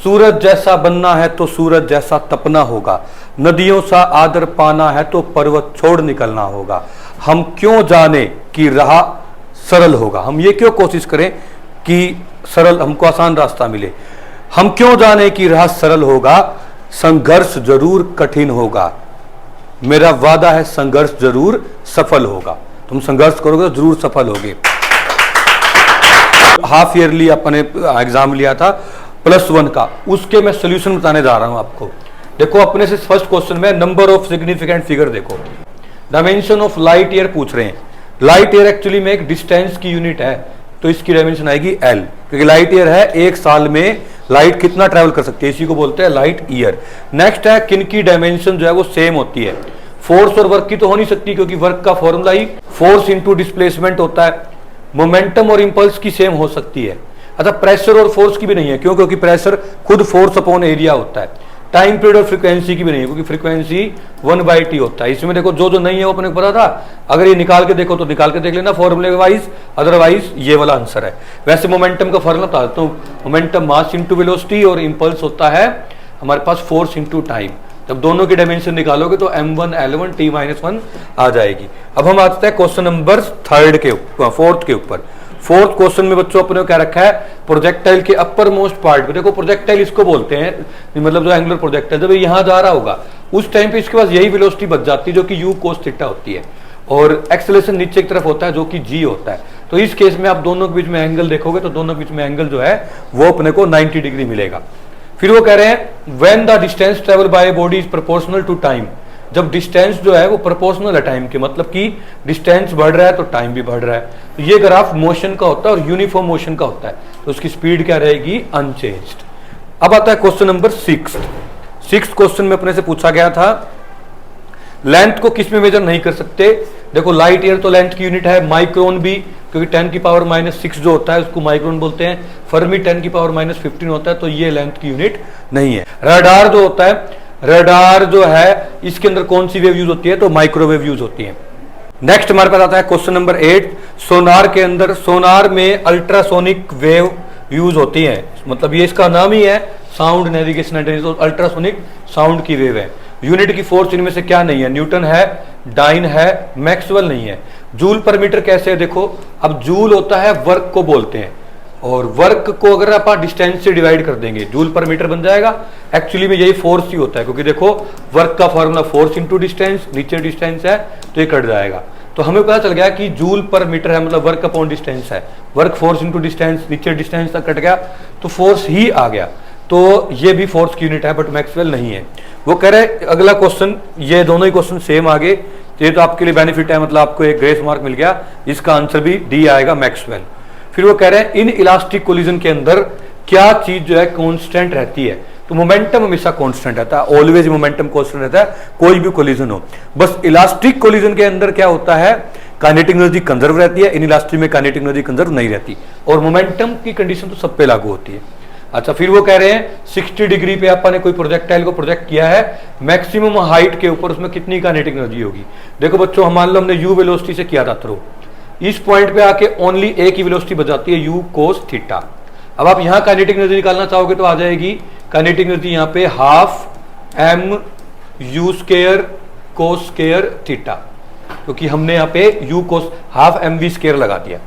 सूरज जैसा बनना है तो सूरज जैसा तपना होगा, नदियों सा आदर पाना है तो पर्वत छोड़ निकलना होगा। हम क्यों जाने कि राह सरल होगा, हम ये क्यों कोशिश करें कि सरल हमको आसान रास्ता मिले। हम क्यों जाने कि राह सरल होगा, संघर्ष जरूर कठिन होगा, मेरा वादा है संघर्ष जरूर सफल होगा। तुम संघर्ष करोगे तो जरूर सफल होगे। हाफ ईयरली अपने एग्जाम लिया था +1 का, उसके मैं सोल्यूशन बताने जा रहा हूं आपको। देखो अपने से फर्स्ट क्वेश्चन में नंबर ऑफ सिग्निफिकेंट फिगर देखो, डायमेंशन ऑफ लाइट ईयर पूछ रहे हैं। लाइट ईयर एक्चुअली में एक डिस्टेंस की यूनिट है, तो इसकी डायमेंशन आएगी L, क्योंकि लाइट ईयर है एक साल में लाइट कितना ट्रैवल कर सकती है, इसी को बोलते हैं लाइट ईयर। नेक्स्ट है किन की डायमेंशन जो है वो सेम होती है। फोर्स और वर्क की तो हो नहीं सकती, क्योंकि वर्क का फॉर्मूला ही फोर्स इंटू डिस्प्लेसमेंट होता है। मोमेंटम और इंपल्स की सेम हो सकती है। अच्छा, प्रेशर और फोर्स की भी नहीं है, क्यों? क्योंकि प्रेशर खुद फोर्स अपॉन एरिया होता है। टाइम पीरियड और फ्रीक्वेंसी की भी नहीं है, क्योंकि फ्रीक्वेंसी 1/t होता है। इसमें देखो जो जो नहीं है वो अपने को पता था, अगर ये निकाल के देखो तो निकाल के देख लेना फॉर्मूले वाइज, अदरवाइज ये वाला आंसर है। वैसे मोमेंटम का फॉर्मूला बता देता हूँ, मोमेंटम मास इंटू वेलोसिटी और इंपल्स होता है हमारे पास फोर्स इंटू टाइम। जब दोनों की डायमेंशन निकालोगे तो m1 L1 t-1 आ जाएगी। अब हम आते हैं क्वेश्चन नंबर फोर्थ के ऊपर। फोर्थ क्वेश्चन में बच्चों अपने को क्या रखा है, प्रोजेक्टाइल के अपर मोस्ट पार्ट पे। देखो प्रोजेक्टाइल इसको बोलते हैं, मतलब जो एंगुलर प्रोजेक्टाइल जब यहां जा रहा होगा उस टाइम पे इसके पास यही वेलोसिटी बच जाती है जो कि u cos थीटा होती है, और एक्सेलरेशन नीचे की तरफ होता है जो कि g होता है। तो इस केस में आप दोनों के बीच में एंगल देखोगे तो दोनों के बीच में एंगल जो है वो अपने को 90 डिग्री मिलेगा। फिर वो कह रहे हैं when the distance travel by body is proportional to time, जब डिस्टेंस जो है वो प्रोपोर्शनल है टाइम के, मतलब कि डिस्टेंस बढ़ रहा है तो टाइम भी बढ़ रहा है। तो ये ग्राफ मोशन का होता है और यूनिफॉर्म मोशन का होता है, तो उसकी स्पीड क्या रहेगी, अनचेंज्ड। अब आता है क्वेश्चन नंबर 6 क्वेश्चन में अपने से पूछा गया था लेंथ को किस में मेजर नहीं कर सकते। देखो लाइट ईयर तो लेंथ की यूनिट है, माइक्रोन भी, क्योंकि 10⁻⁻6 जो होता है उसको माइक्रोन बोलते हैं। फर्मी 10⁻⁻15 होता है, तो ये लेंथ की यूनिट नहीं है। रडार जो होता है, रडार जो है इसके अंदर कौन सी वेव यूज होती है, तो माइक्रोवेव यूज होती है। नेक्स्ट हमारे पास आता है क्वेश्चन नंबर 8, सोनार के अंदर, सोनार में अल्ट्रासोनिक वेव यूज होती है, मतलब ये इसका नाम ही है sound navigation and ultrasonic sound की वेव है। यूनिट की फोर्स इनमें से क्या नहीं है, न्यूटन है, डाइन है, मैक्सवेल नहीं है। जूल पर मीटर कैसे है, देखो अब जूल होता है वर्क को बोलते हैं, और वर्क को अगर आप डिस्टेंस से डिवाइड कर देंगे जूल पर मीटर बन जाएगा। एक्चुअली में यही फोर्स ही होता है, क्योंकि देखो वर्क का फॉर्मूला फोर्स इंटू डिस्टेंस, नीचे डिस्टेंस है तो ये कट जाएगा। तो हमें पता चल गया कि जूल पर मीटर है, मतलब वर्क अपॉन डिस्टेंस है, वर्क फोर्स इंटू डिस्टेंस, नीचे डिस्टेंस तक कट गया तो फोर्स ही आ गया। तो ये भी फोर्स की यूनिट है, बट मैक्सवेल नहीं है। वो कह रहे अगला क्वेश्चन, ये दोनों ही क्वेश्चन सेम आगे, ये तो आपके लिए बेनिफिट है, मतलब आपको एक ग्रेस मार्क मिल गया, इसका आंसर भी डी आएगा, मैक्सवेल। फिर वो कह रहे हैं इन इलास्टिक कोलिजन के अंदर क्या चीज जो है कांस्टेंट रहती है, तो मोमेंटम हमेशा कांस्टेंट रहता है, ऑलवेज मोमेंटम कांस्टेंट रहता है, कोई भी कोलिजन हो। बस इलास्टिक कोलिजन के अंदर क्या होता है, काइनेटिक एनर्जी कंजर्व रहती है, इन इलास्टिक में काइनेटिक एनर्जी कंजर्व नहीं रहती, और मोमेंटम की कंडीशन तो सब पे लागू होती है। अच्छा, फिर वो कह रहे हैं 60 डिग्री पे आपने कोई प्रोजेक्टाइल को प्रोजेक्ट किया है, मैक्सिमम हाइट के ऊपर, उसमें कितनी काइनेटिक एनर्जी होगी। देखो बच्चों, हम मान लो हमने यू वेलोसिटी से किया था थ्रो, इस पॉइंट पे आके ओनली एक ही वेलोसिटी बचाती है, यू कोस थीटा। अब आप यहां काइनेटिक एनर्जी निकालना चाहोगे तो आ जाएगी काइनेटिक एनर्जी यहाँ पे ½ m u square cos square theta, क्योंकि हमने यहाँ पे u कोस ½ mv स्क्वायर लगा दिया।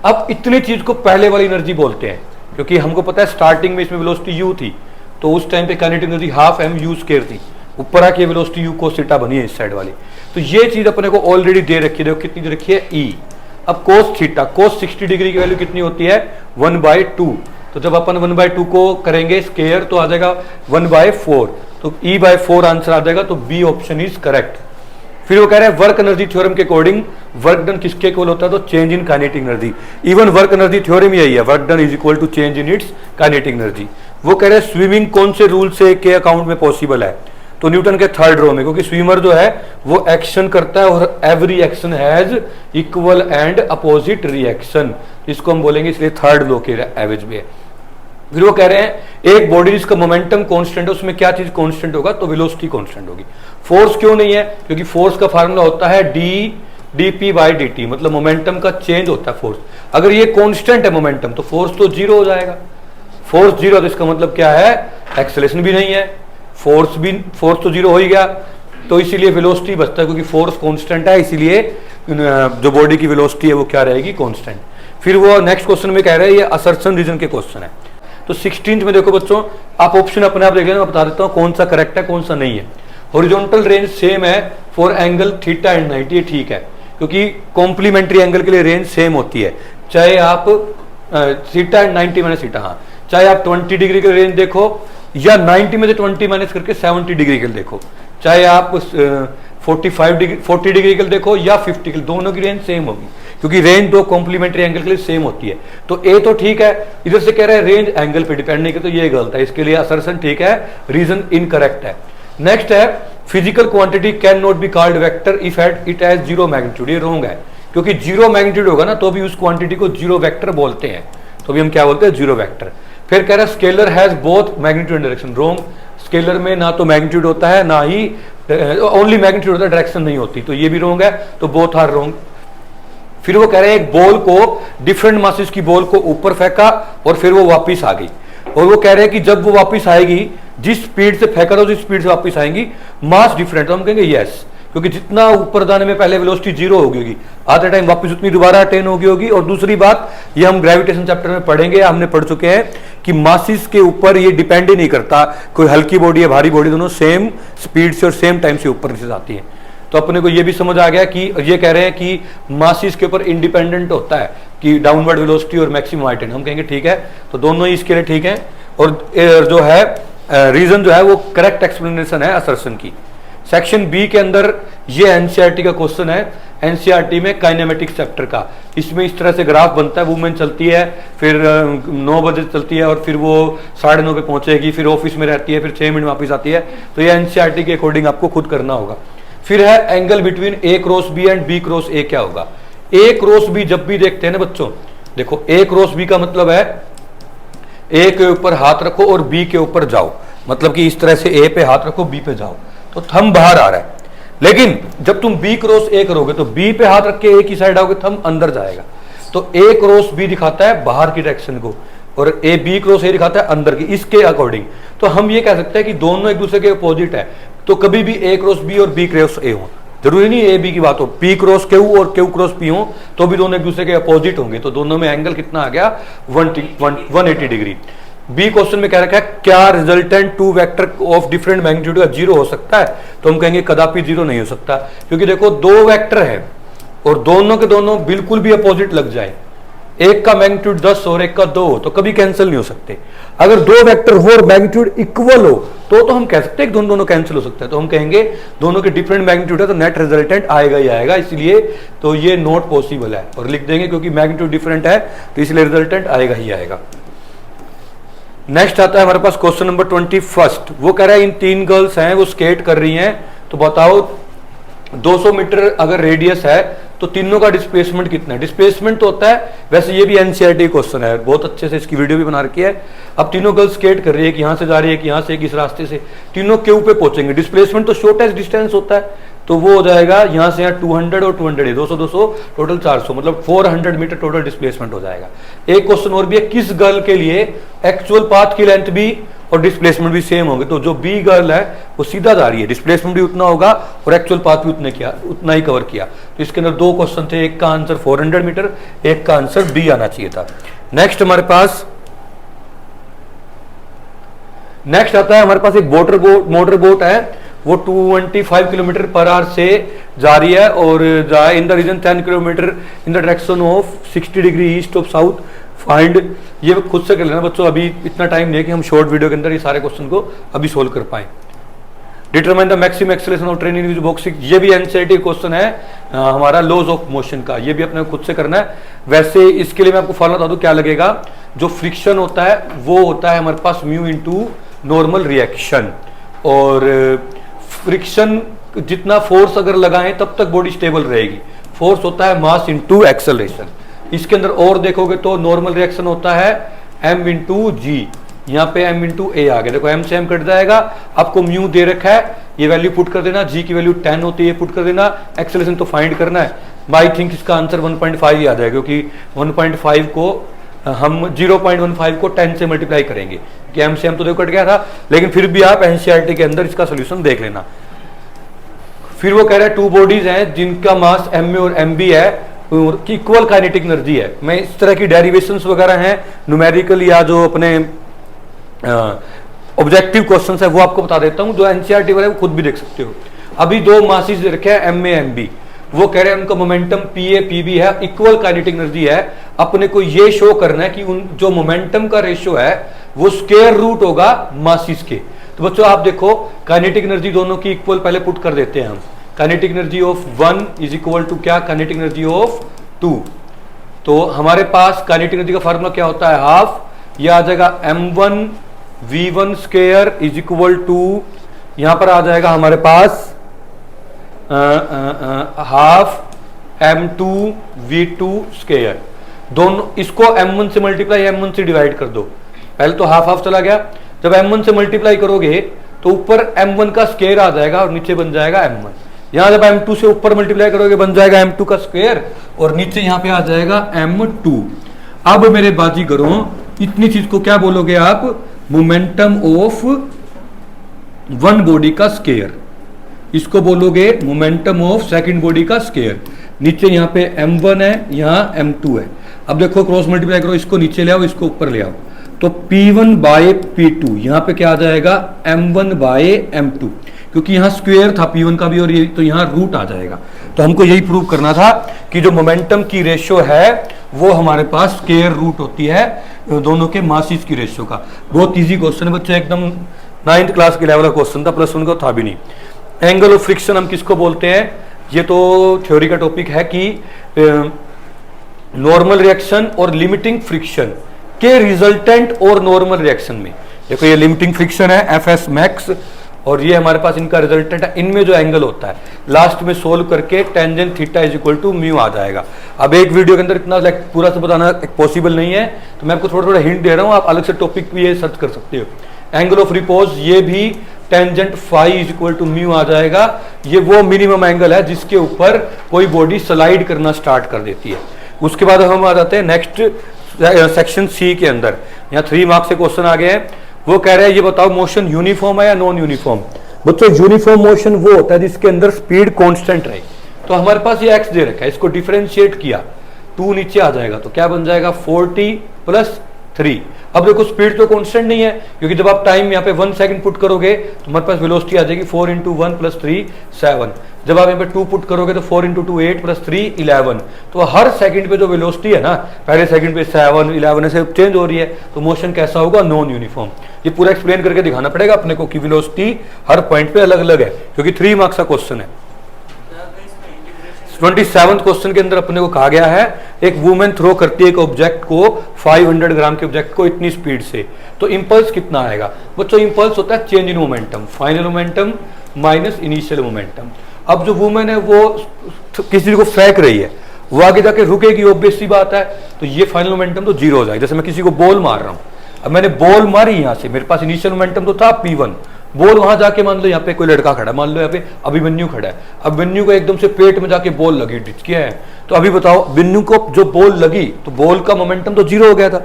अब इतनी चीज को पहले वाली एनर्जी बोलते हैं, क्योंकि हमको पता है स्टार्टिंग में इसमें वेलोसिटी u थी, तो उस टाइम पे kinetic energy ½ m u square थी, ऊपर आके वेलोसिटी u कोस थीटा बनी है इस साइड वाली। तो ये चीज अपने को ऑलरेडी दे रखी है, देखो कितनी दे रखी है, e। अब कोस थीटा, कोस 60 डिग्री की वैल्यू कितनी होती है, 1/2। तो जब अपन 1/2 को करेंगे स्क्वायर तो आ जाएगा 1/4, तो e/4 आंसर आ जाएगा, तो बी ऑप्शन इज करेक्ट। फिर वो कह रहे हैं वर्क एनर्जी थ्योरम के अकॉर्डिंग वर्क डन किसके इक्वल होता है, तो change in kinetic energy. Even work energy theorem यही है, work done is equal to change in its kinetic energy. वो कह रहे हैं स्विमिंग कौन से रूल से के अकाउंट में पॉसिबल है, तो न्यूटन के थर्ड रो में, क्योंकि स्विमर जो है वो एक्शन करता है और every action has equal and opposite reaction, इसको हम बोलेंगे इसलिए थर्ड लो के एवरेज में। फिर वो कह रहे हैं एक बॉडी जिसका मोमेंटम कांस्टेंट है उसमें क्या चीज कांस्टेंट होगा, तो वेलोसिटी कांस्टेंट होगी। फोर्स क्यों नहीं है, क्योंकि फोर्स का फार्मूला होता है dp/dt, मतलब मोमेंटम का चेंज होता है फोर्स। अगर ये कांस्टेंट है मोमेंटम तो फोर्स तो जीरो हो जाएगा। फोर्स जीरो, तो इसका मतलब क्या है, एक्सेलरेशन भी नहीं है, फोर्स तो जीरो हो ही गया, तो इसीलिए वेलोसिटी बचता है, क्योंकि फोर्स कांस्टेंट है, इसीलिए जो बॉडी की वेलोसिटी है वो क्या रहेगी, कांस्टेंट। फिर वो नेक्स्ट क्वेश्चन में कह रहे हैं, ये असर्शन रीजन के क्वेश्चन है। तो 16th में देखो बच्चों, आप ऑप्शन अपने आप देख लेना, मैं बता देता हूँ कौन सा करेक्ट है कौन सा नहीं है। हॉरिजॉन्टल रेंज सेम है फॉर एंगल थीटा एंड 90, ये ठीक है, क्योंकि कॉम्प्लीमेंट्री एंगल के लिए रेंज सेम होती है, चाहे आप थीटा एंड 90 माइनस थीटा, हाँ, चाहे आप 20 डिग्री का रेंज देखो या 90 में से 20 माइनस करके 70 डिग्री के देखो, चाहे आप 40 डिग्री के देखो या 50 के, दोनों की रेंज सेम होगी, क्योंकि रेंज दो कॉम्प्लीमेंट्री एंगल के लिए सेम होती है। तो ए तो ठीक है, इधर से कह रहे हैं रेंज एंगल पे डिपेंड नहीं करता, तो ये गलत है, इसके लिए असर्शन ठीक है, रीजन इनकरेक्ट है। नेक्स्ट है, physical quantity can not be called vector if it has zero magnitude, ये रॉन्ग है, क्योंकि जीरो मैग्नीट्यूड होगा ना तो भी उस क्वांटिटी को जीरो वेक्टर बोलते हैं, तो भी हम क्या बोलते हैं, जीरो वेक्टर। फिर कह रहा है scalar has both magnitude and direction, wrong, scalar में ना तो मैग्नीट्यूड होता है ना ही ओनली मैग्नीट्यूड होता है, डायरेक्शन नहीं होती, तो ये भी रॉन्ग है, तो बोथ आर रॉन्ग। फिर वो कह रहे हैं एक बॉल को, डिफरेंट मासेस की बॉल को ऊपर फेंका और फिर वो वापस आ गई, और वो कह रहे हैं कि जब वो वापस आएगी, जिस स्पीड से फेंका था उस स्पीड से वापस आएंगी, मास डिफरेंट, तो हम कहेंगे यस, क्योंकि जितना ऊपर जाने में पहले वेलोसिटी जीरो होगी, आधे टाइम वापस उतनी दोबारा अटेन होगी। और दूसरी बात, ये हम ग्रेविटेशन चैप्टर में पढ़ेंगे, हमने पढ़ चुके हैं कि मासिस के ऊपर ये डिपेंड ही नहीं करता, कोई हल्की बॉडी है भारी बॉडी, दोनों सेम स्पीड से और सेम टाइम से ऊपर नीचे आती है। तो अपने को ये भी समझ आ गया कि ये कह रहे हैं कि मासिस के ऊपर इंडिपेंडेंट होता है कि डाउनवर्ड वेलोसिटी और मैक्सिमम हाइट, हम कहेंगे ठीक है, तो दोनों ही इसके लिए ठीक है। और जो है रीजन जो है वो करेक्ट एक्सप्लेनेशन है असर्शन की। सेक्शन बी के अंदर ये एनसीईआरटी का क्वेश्चन है, एनसीईआरटी में काइनेमेटिक्स चैप्टर का, इसमें इस तरह से ग्राफ बनता है, वूमेन चलती है, फिर 9 बजे चलती है और फिर वो 9:30 पे पहुंचेगी, फिर ऑफिस में रहती है, फिर 6 मिनट वापस आती है, तो ये एनसीईआरटी के अकॉर्डिंग आपको खुद करना होगा। फिर है angle between A cross B and B cross A क्या होगा। ए क्रॉस बी जब भी देखते हैं ना बच्चों, देखो ए क्रॉस बी का मतलब है ए के ऊपर हाथ रखो और बी के ऊपर जाओ, मतलब कि इस तरह से ए पे हाथ रखो बी पे जाओ, तो थंब बाहर आ रहा है। लेकिन जब तुम बी क्रॉस ए करोगे तो बी पे हाथ रख के ए की साइड आओगे, थंब अंदर जाएगा, तो ए क्रॉस बी दिखाता है बाहर की डायरेक्शन को और ए बी क्रॉस ए दिखाता है अंदर की, इसके अकॉर्डिंग। तो हम ये कह सकते हैं कि दोनों एक दूसरे के अपोजिट है, तो कभी भी ए क्रॉस बी और बी क्रॉस ए हो, जरूरी नहीं ए बी की बात हो, पी क्रॉस क्यू और क्यू क्रॉस पी हो, तो भी दोनों एक दूसरे के अपोजिट होंगे, तो दोनों में एंगल कितना आ गया 180 डिग्री। बी क्वेश्चन में कह रखा है क्या resultant to vector of different magnitude का जीरो हो सकता है, तो हम कहेंगे कदापि जीरो नहीं हो सकता, क्योंकि देखो दो वेक्टर है और दोनों के दोनों बिल्कुल भी अपोजिट लग जाए, एक का मैग्नीट्यूड 10 और एक का 2 हो तो कभी कैंसिल नहीं हो सकते। अगर दो वेक्टर हो और मैग्नीट्यूड इक्वल हो तो हम कह सकते हैं कि दोनों कैंसिल हो सकते हैं, तो हम कहेंगे दोनों के डिफरेंट मैग्नीट्यूड है तो नेट रिजल्टेंट आएगा ही आएगा, इसलिए तो ये नॉट पॉसिबल है, और लिख देंगे क्योंकि मैग्नीट्यूड डिफरेंट है तो इसलिए रिजल्टेंट आएगा ही आएगा। नेक्स्ट आता है हमारे पास क्वेश्चन नंबर 21, वो कह रहा है इन 3 गर्ल्स हैं वो स्केट कर रही हैं, तो बताओ 200 मीटर अगर रेडियस है तो तीनों का डिस्प्लेसमेंट कितना है। डिस्प्लेसमेंट तो होता है, वैसे ये भी एनसीईआरटी क्वेश्चन है, बहुत अच्छे से इसकी वीडियो भी बना रखी है। अब तीनों गर्ल्स स्केट कर रही है कि यहाँ से जा रही है कि यहाँ से किस रास्ते से, तीनों क्यू पे पहुंचेंगे। डिस्प्लेसमेंट तो शॉर्टेस्ट डिस्टेंस होता है, तो वो हो जाएगा यहाँ से यहाँ 200 और 200 200 टोटल 400, मतलब 400 मीटर टोटल डिस्प्लेसमेंट हो जाएगा। एक क्वेश्चन और भी है, किस गर्ल के लिए एक्चुअल पाथ की लेंथ भी और डिस्प्लेसमेंट भी सेम होंगे, तो जो बी गर्ल है वो सीधा जा रही है, डिस्प्लेसमेंट भी उतना होगा और एक्चुअल पाथ भी उतना ही कवर किया। तो इसके अंदर 2 क्वेश्चन थे, एक का आंसर 400 मीटर, एक का आंसर बी आना चाहिए था। नेक्स्ट हमारे पास आता है हमारे पास एक मोटर बोट है, वो 225 किलोमीटर पर आवर से जा रही है और in the region 10 kilometre in the direction of 60 degree east of south find. ये खुद से कर लेना बच्चों, अभी इतना टाइम नहीं है कि हम शॉर्ट वीडियो के अंदर ये सारे क्वेश्चन को अभी सोल्व कर पाए। Determine the maximum acceleration of train in box, ये भी एनसीईआरटी क्वेश्चन है हमारा लॉज ऑफ मोशन का, ये भी अपने खुद से करना है। वैसे इसके लिए मैं आपको फॉर्मूला बता दूं क्या लगेगा, जो फ्रिक्शन होता है वो होता है हमारे पास म्यू इंटू नॉर्मल रिएक्शन, और फ्रिक्शन जितना फोर्स अगर लगाएं तब तक बॉडी स्टेबल रहेगी। फोर्स होता है मास इंटू एक्सेलरेशन। इसके अंदर और देखोगे तो नॉर्मल रिएक्शन होता है m इंटू जी, यहाँ पे m इंटू ए आ गया, देखो m से m कट जाएगा, आपको म्यू दे रखा है, ये वैल्यू पुट कर देना, g की वैल्यू 10 होती है पुट कर देना, एक्सेलरेशन तो फाइंड करना है। आई थिंक इसका आंसर 1.5 ही आ जाएगा, क्योंकि 1.5 को हम 0.15 को 10 से मल्टीप्लाई करेंगे कि m से m तो देखो कट गया था, लेकिन फिर भी आप एनसीईआरटी के अंदर इसका सोल्यूशन देख लेना। फिर वो कह रहा है 2 बॉडीज हैं जिनका मास m और mb है कि इक्वल काइनेटिक एनर्जी है। मैं इस तरह की डेरिवेशंस वगैरह हैं न्यूमेरिकल या जो अपने ऑब्जेक्टिव क्वेश्चंस है वो आपको बता देता हूं, जो एनसीईआरटी वाले वो खुद भी देख सकते हो। अभी 2 मासेस रखे हैं एम ए एम बी, वो कह रहे हैं उनका momentum P A P B है, इक्वल काइनेटिक एनर्जी है। अपने को ये शो करना है कि उन जो मोमेंटम का रेशियो है वो स्क्वायर रूट होगा मासेस के। तो बच्चों आप देखो काइनेटिक एनर्जी दोनों की इक्वल पहले पुट कर देते हैं हम। Kinetic energy of 1 is equal to क्या, काइनेटिक एनर्जी ऑफ 2। तो हमारे पास काइनेटिक एनर्जी का फार्मूला क्या होता है, हाफ, ये आ जाएगा m1 v1 square is equal to, यहां पर आ जाएगा हमारे पास हाफ m2 v2 स्क्वायर। दोनों इसको m1 से मल्टीप्लाई m1 से डिवाइड कर दो। पहले तो हाफ हाफ चला गया, जब m1 से मल्टीप्लाई करोगे तो ऊपर m1 का स्क्वायर आ जाएगा और नीचे बन जाएगा m1। यहां जब m2 से ऊपर मल्टीप्लाई करोगे बन जाएगा m2 का स्क्वायर और नीचे यहां पे आ जाएगा m2। अब मेरे बाजीगरों इतनी चीज को क्या बोलोगे आप, मोमेंटम ऑफ वन बॉडी का स्क्वायर, इसको बोलोगे मोमेंटम ऑफ सेकंड बॉडी का स्क्वायर। नीचे यहाँ पे m1 है, यहाँ m2 है। अब देखो क्रॉस मल्टीप्लाई करो, इसको नीचे ले आओ, इसको ऊपर ले आओ, तो P1 बाय P2 यहाँ पे क्या आ जाएगा m1 बाय m2, क्योंकि यहाँ स्क्वायर था P1 का भी और ये तो यहाँ रूट आ जाएगा। तो हमको यही प्रूव करना था कि जो मोमेंटम की रेशियो है वो हमारे पास स्क्वायर रूट होती है दोनों के मासेस की रेशियो का। बहुत इजी क्वेश्चन है बच्चे, एकदम 9th क्लास के लेवल का क्वेश्चन था, +1 का था भी नहीं। एंगल ऑफ फ्रिक्शन हम किसको बोलते हैं, ये तो थ्योरी का टॉपिक है कि नॉर्मल रिएक्शन और लिमिटिंग फ्रिक्शन के रिजल्टेंट और नॉर्मल रिएक्शन में, देखो ये लिमिटिंग फ्रिक्शन है एफएस मैक्स और ये हमारे पास इनका रिजल्टेंट है। इनमें जो एंगल होता है लास्ट में सोल्व करके tangent theta is equal to mu आ जाएगा। अब एक वीडियो के अंदर इतना पूरा से बताना पॉसिबल नहीं है, तो मैं आपको थोड़ा थोड़ा हिंट दे रहा हूं, आप अलग से टॉपिक भी ये सर्च कर सकते हो। एंगल ऑफ रिपोज ये भी tangent phi is equal to mu आ जाएगा। ये वो मिनिमम एंगल है जिसके ऊपर कोई बॉडी स्लाइड करना स्टार्ट कर देती है। उसके बाद हम आ जाते हैं नेक्स्ट सेक्शन सी के अंदर। यहाँ 3 मार्क्स से क्वेश्चन आ गए हैं। वो कह रहे हैं ये बताओ मोशन यूनिफॉर्म है या नॉन यूनिफॉर्म। बच्चों यूनिफॉर्म मोशन वो होता है जिसके अंदर स्पीड कांस्टेंट रहे। तो हमारे पास ये एक्स दे रखा है, इसको डिफरेंशिएट किया, 2 नीचे आ जाएगा तो क्या बन जाएगा 40 + 3। अब देखो स्पीड तो कांस्टेंट नहीं है, क्योंकि जब आप टाइम यहाँ पे 1 सेकंड पुट करोगे तो हमारे पास वेलोसिटी आ जाएगी 4 × 1 + 3 7। जब आप यहाँ पे 2 पुट करोगे तो 4 × 2 8 + 3 11। तो हर सेकंड पे जो वेलोसिटी है ना, पहले सेकंड पे 7 11 ऐसे चेंज हो रही है, तो मोशन कैसा होगा नॉन यूनिफॉर्म। ये पूरा एक्सप्लेन करके दिखाना पड़ेगा अपने को कि वेलोसिटी हर पॉइंट पे अलग अलग है, क्योंकि 3 मार्क्स का क्वेश्चन है। 27th क्वेश्चन के अंदर अपने को कहा गया है एक वुमेन थ्रो करती है एक ऑब्जेक्ट को 500 ग्राम के ऑब्जेक्ट को इतनी स्पीड से, तो इंपल्स कितना आएगा। बच्चों इंपल्स होता है change in momentum, final momentum minus initial momentum. अब जो वुमेन है वो किसी को फेंक रही है, वो आगे जाके रुकेगी, ऑब्वियस सी बात है, तो ये फाइनल मोमेंटम तो 0 हो जाएगा। जैसे मैं किसी को बॉल मार रहा हूं, अब मैंने बॉल मारी यहां से, मेरे पास इनिशियल मोमेंटम तो था P1, बॉल वहां जाके मान लो यहाँ पे कोई लड़का खड़ा है, मान लो यहाँ पे अभिमन्यु खड़ा है, अभिमन्यु को एकदम से पेट में जाके बॉल लगी, डिचकी है, तो अभी बताओ अभिमन्यु को जो बॉल लगी तो बॉल का मोमेंटम तो 0 हो गया था,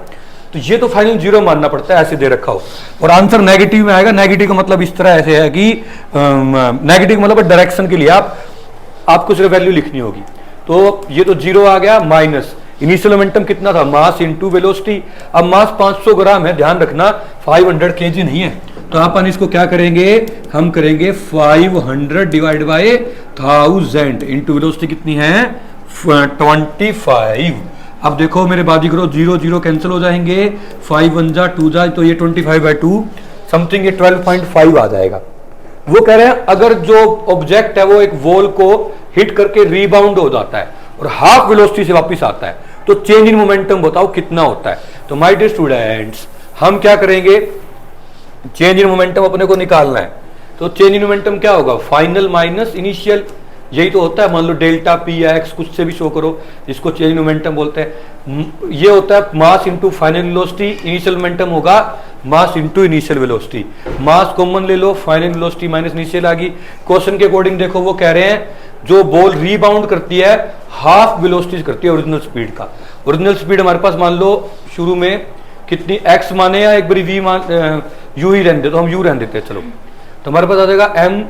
तो ये तो फाइनल 0 मानना पड़ता है, ऐसे दे रखा हो। और आंसर नेगेटिव में आएगा। नेगेटिव का मतलब इस तरह ऐसे है कि नेगेटिव मतलब डायरेक्शन के लिए आपको सिर्फ वैल्यू लिखनी होगी। तो ये तो 0 आ गया, माइनस इनिशियल मोमेंटम कितना था, मास इंटू वेलोसिटी। अब मास 500 ग्राम है, ध्यान रखना 500 kg नहीं है, तो अपन इसको क्या करेंगे, हम करेंगे 500 डिवाइड बाय 1000 इंटू वेलोसिटी कितनी है 25। अब देखो मेरे बाजीगरों 0 0 कैंसिल हो जाएंगे, 5 1 जा 2 जा, तो ये 25/2 समथिंग ये 12.5 आ जाएगा। वो कह रहे हैं अगर जो ऑब्जेक्ट है वो एक वॉल को हिट करके रीबाउंड हो जाता है और हाफ वेलोसिटी से वापस आता है, तो चेंज इन मोमेंटम बताओ कितना होता है। तो माय डियर स्टूडेंट्स हम क्या करेंगे, चेंज इन मोमेंटम अपने को निकालना है। तो चेंज इन मोमेंटम क्या होगा, फाइनल माइनस इनिशियल, यही तो होता है। मान लो डेल्टा पी या एक्स कुछ से भी शो करो, इसको चेंज इन मोमेंटम बोलते हैं। ये होता है mass into final velocity, initial momentum होगा मास इंटू इनिशियल वेलोसिटी। मास कॉमन ले लो, फाइनल वेलोसिटी माइनस इनिशियल आ गई। क्वेश्चन के अकॉर्डिंग देखो वो कह रहे हैं जो बॉल रीबाउंड करती है हाफ वेलोसिटी करती है ओरिजिनल स्पीड का। ओरिजिनल स्पीड हमारे पास मान लो शुरू में कितनी x माने या एक बारी v मान u ही रहने दे, तो हम u रहने देते हैं चलो। तो हमारे पास आ जाएगा m,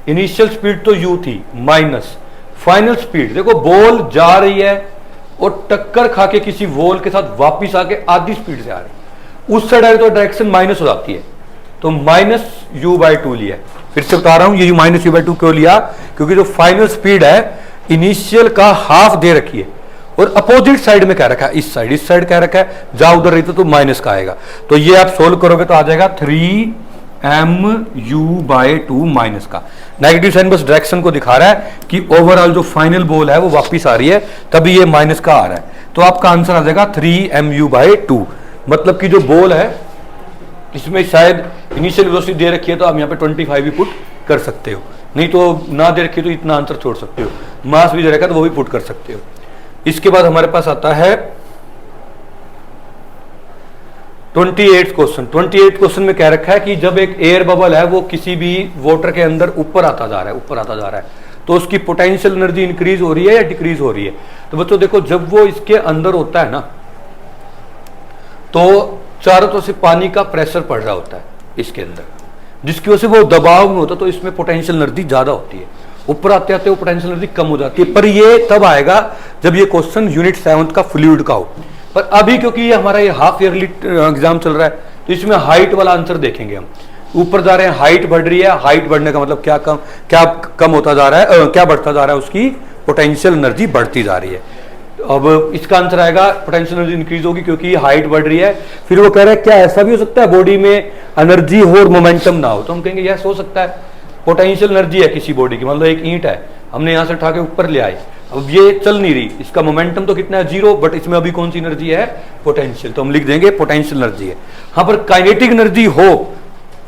इनिशियल स्पीड तो u थी, माइनस फाइनल स्पीड। देखो बॉल जा रही है और टक्कर खा के किसी वॉल के साथ वापिस आके आधी स्पीड से आ रही है, उस साइड आ रही तो डायरेक्शन माइनस हो जाती है, तो माइनस u/2 लिया। फिर से बता रहा हूं ये माइनस u/2 क्यों लिया, क्योंकि जो फाइनल स्पीड है इनिशियल का हाफ दे रखी है और अपोजिट साइड में क्या रखा है, इस साइड क्या रखा है, जा उधर रही तो माइनस का आएगा। तो ये आप सोल्व करोगे तो आ जाएगा 3mu/2 माइनस का। नेगेटिव साइन बस डायरेक्शन को दिखा रहा है कि ओवरऑल जो फाइनल बॉल है वो वापिस आ रही है, तभी ये माइनस का आ रहा है। तो आपका आंसर आ जाएगा 3mu/2। मतलब कि जो बॉल है इसमें शायद इनिशियल वेलोसिटी दे रखी है तो आप यहाँ पे 25 भी पुट कर सकते हो, नहीं तो ना दे रखी तो इतना आंसर छोड़ सकते हो। मास भी दे रखा है तो वो भी पुट कर सकते हो। इसके बाद हमारे पास आता है 28 क्वेश्चन। 28 क्वेश्चन में क्या रखा है कि जब एक एयर बबल है वो किसी भी वाटर के अंदर ऊपर आता जा रहा है, तो उसकी पोटेंशियल एनर्जी इंक्रीज हो रही है या डिक्रीज हो रही है। तो बच्चों देखो जब वो इसके अंदर होता है ना तो चारों तरफ से पानी का प्रेशर पड़ रहा होता है इसके अंदर, जिसकी वजह से वो दबाव में होता है, तो इसमें पोटेंशियल एनर्जी ज्यादा होती है। ऊपर आते आते वो पोटेंशियल एनर्जी कम हो जाती है, पर ये तब आएगा जब ये क्वेश्चन यूनिट 7 का फ्लूइड का हो। पर अभी क्योंकि ये हमारा ये हाफ ईयरली एग्जाम चल रहा है तो इसमें हाइट वाला आंसर देखेंगे हम। ऊपर जा रहे हैं, हाइट बढ़ रही है, हाइट बढ़ने का मतलब क्या कम होता जा रहा है, क्या बढ़ता जा रहा है, उसकी पोटेंशियल एनर्जी बढ़ती जा रही है। अब इसका आंसर आएगा पोटेंशियल एनर्जी इंक्रीज होगी क्योंकि हाइट बढ़ रही है। फिर वो कह रहा है क्या ऐसा भी हो सकता है बॉडी में एनर्जी हो और मोमेंटम ना हो, तो हम कहेंगे यस हो सकता है। पोटेंशियल एनर्जी है किसी बॉडी की, मान लो एक ईंट है, हमने यहां से उठा के ऊपर ले आए, अब ये चल नहीं रही, इसका मोमेंटम तो कितना है 0, बट इसमें अभी कौन सी एनर्जी है, पोटेंशियल, तो हम लिख देंगे पोटेंशियल एनर्जी है। हाँ पर काइनेटिक एनर्जी हो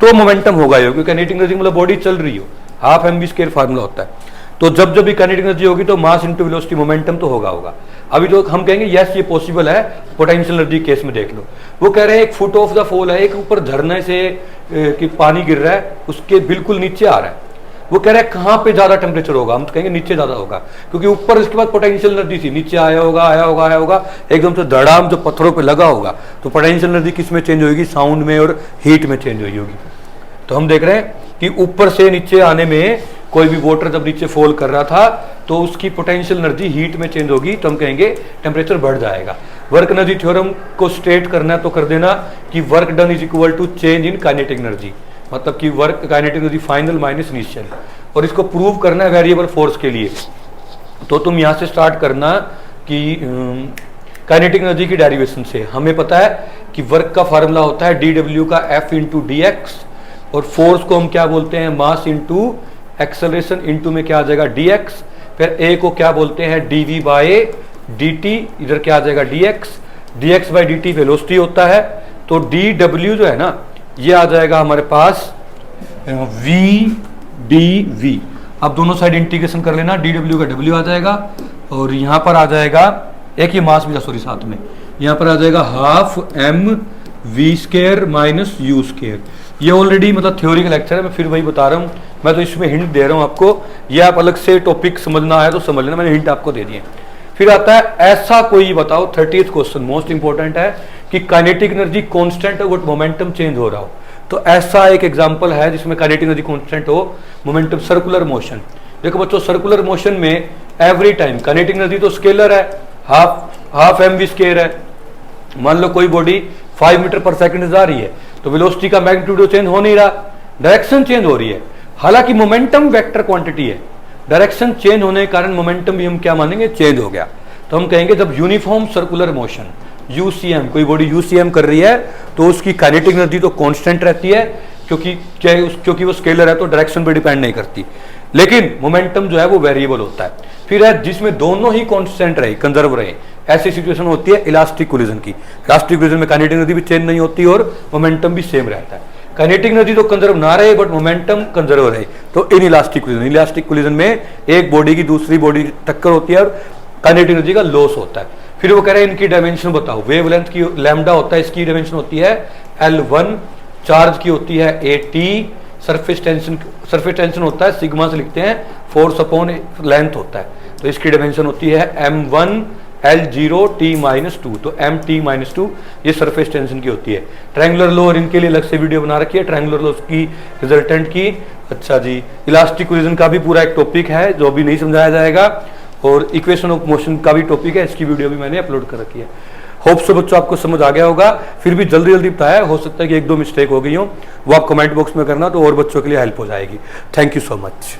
तो मोमेंटम होगा, क्योंकि काइनेटिक एनर्जी मतलब बॉडी चल रही हो, हाफ mv² फार्मूला होता है। तो जब भी काइनेटिक एनर्जी होगी तो मास इंटू वेलोसिटी मोमेंटम तो होगा। अभी तो हम कहेंगे यस ये पॉसिबल है पोटेंशियल एनर्जी केस में। देख लो वो कह रहे हैं एक फुट ऑफ द फॉल है, एक ऊपर झरने से कि पानी गिर रहा है उसके बिल्कुल नीचे आ रहा है, वो कह रहे हैं कहां पे ज्यादा टेम्परेचर होगा, हम तो कहेंगे नीचे ज्यादा होगा, क्योंकि ऊपर इसके बाद पोटेंशियल एनर्जी थी, नीचे आया होगा एकदम से धड़ाम जो पत्थरों पे लगा होगा, तो पोटेंशियल एनर्जी किस में चेंज होगी, साउंड में और हीट में चेंज हुई होगी। तो हम देख रहे हैं कि ऊपर से नीचे आने में कोई भी वाटर जब नीचे फॉल कर रहा था तो उसकी पोटेंशियल एनर्जी हीट में चेंज होगी, तो हम कहेंगे टेम्परेचर बढ़ जाएगा। वर्क एनर्जी थ्योरम को स्टेट करना है तो कर देना कि work done is equal to change in kinetic energy, मतलब कि work kinetic energy final minus initial, और इसको प्रूव करना है वेरिएबल फोर्स के लिए। तो तुम यहां से स्टार्ट करना कि काइनेटिक एनर्जी की डेरिवेशन से हमें पता है कि वर्क का फार्मूला होता है dw का f इंटू dx, और फोर्स को हम क्या बोलते हैं, मास इंटू एक्सेलरेशन इंटू में क्या आ जाएगा dx, फिर a को क्या बोलते हैं dv बाय dt, इधर क्या आ जाएगा dx बाय dt वेलोसिटी होता है, तो dw जो है ना ये आ जाएगा हमारे पास v dv। अब दोनों साइड इंटीग्रेशन कर लेना, dw का w आ जाएगा और यहां पर आ जाएगा एक ही मास भी था सॉरी साथ में, यहां पर आ जाएगा हाफ mv² माइनस u²। ये ऑलरेडी मतलब थ्योरी का लेक्चर है, मैं फिर वही बता रहा हूँ, मैं तो इसमें हिंट दे रहा हूँ आपको, ये आप अलग से टॉपिक समझना है तो समझ लेना, मैंने हिंट आपको दे दिए। फिर आता है ऐसा कोई बताओ, 30th क्वेश्चन मोस्ट इंपॉर्टेंट है कि काइनेटिक एनर्जी कांस्टेंट हो बट मोमेंटम चेंज हो रहा हो। तो ऐसा एक एग्जांपल है जिसमें काइनेटिक एनर्जी कांस्टेंट हो, मोमेंटम सर्कुलर मोशन। देखो बच्चों सर्कुलर मोशन में एवरी टाइम काइनेटिक एनर्जी तो स्केलर है, हाफ mv² है। मान लो कोई बॉडी 5 मीटर पर सेकंड जा रही है तो वेलोसिटी का मैग्नीट्यूड चेंज हो नहीं रहा, डायरेक्शन चेंज हो रही है, हालांकि मोमेंटम वेक्टर क्वांटिटी है, डायरेक्शन चेंज होने के कारण मोमेंटम भी हम क्या मानेंगे, चेंज हो गया। तो हम कहेंगे जब यूनिफॉर्म सर्कुलर मोशन यूसीएम, कोई बॉडी यूसीएम कर रही है तो उसकी काइनेटिक एनर्जी तो कांस्टेंट रहती है, क्योंकि वो स्केलर है तो डायरेक्शन पे डिपेंड नहीं करती, लेकिन मोमेंटम जो है वो वेरिएबल होता है। फिर है जिसमें दोनों ही कांस्टेंट रहे, कंजर्व रहे, ऐसी सिचुएशन होती है इलास्टिक कोलिजन की। इलास्टिक कोलिजन में काइनेटिक एनर्जी भी चेंज नहीं होती और मोमेंटम भी सेम रहता है। काइनेटिक एनर्जी तो कंजर्व ना रहे बट मोमेंटम कंजर्व रहे, तो इन इलास्टिक कोलिजन में एक बॉडी की दूसरी बॉडी टक्कर होती है और काइनेटिक एनर्जी का लॉस होता है। फिर वो कह रहे हैं इनकी डायमेंशन बताओ, वेवलेंथ की लैम्डा होता है, इसकी डायमेंशन होती है L1, चार्ज की होती है AT, सरफेस टेंशन होता है सिग्मा से लिखते हैं, फोर्स अपॉन लेंथ होता है। तो इसकी डायमेंशन होती है m1 L0 T-2, तो MT-2 ये सरफेस टेंशन की होती है। ट्रायंगुलर लो, और इनके लिए अलग से वीडियो बना रखी है ट्रायंगुलर लो की रिजल्टेंट की। अच्छा जी, इलास्टिक कोलिजन का भी पूरा एक टॉपिक है जो भी नहीं समझाया जाएगा, और इक्वेशन ऑफ मोशन का भी टॉपिक है, इसकी वीडियो भी मैंने अपलोड कर रखी है। होप सो बच्चों आपको समझ आ गया होगा। फिर भी जल्दी जल्दी बताया, हो सकता है कि 1-2 मिस्टेक हो गई हो, वो आप कमेंट बॉक्स में करना तो और बच्चों के लिए हेल्प हो जाएगी। Thank you so much.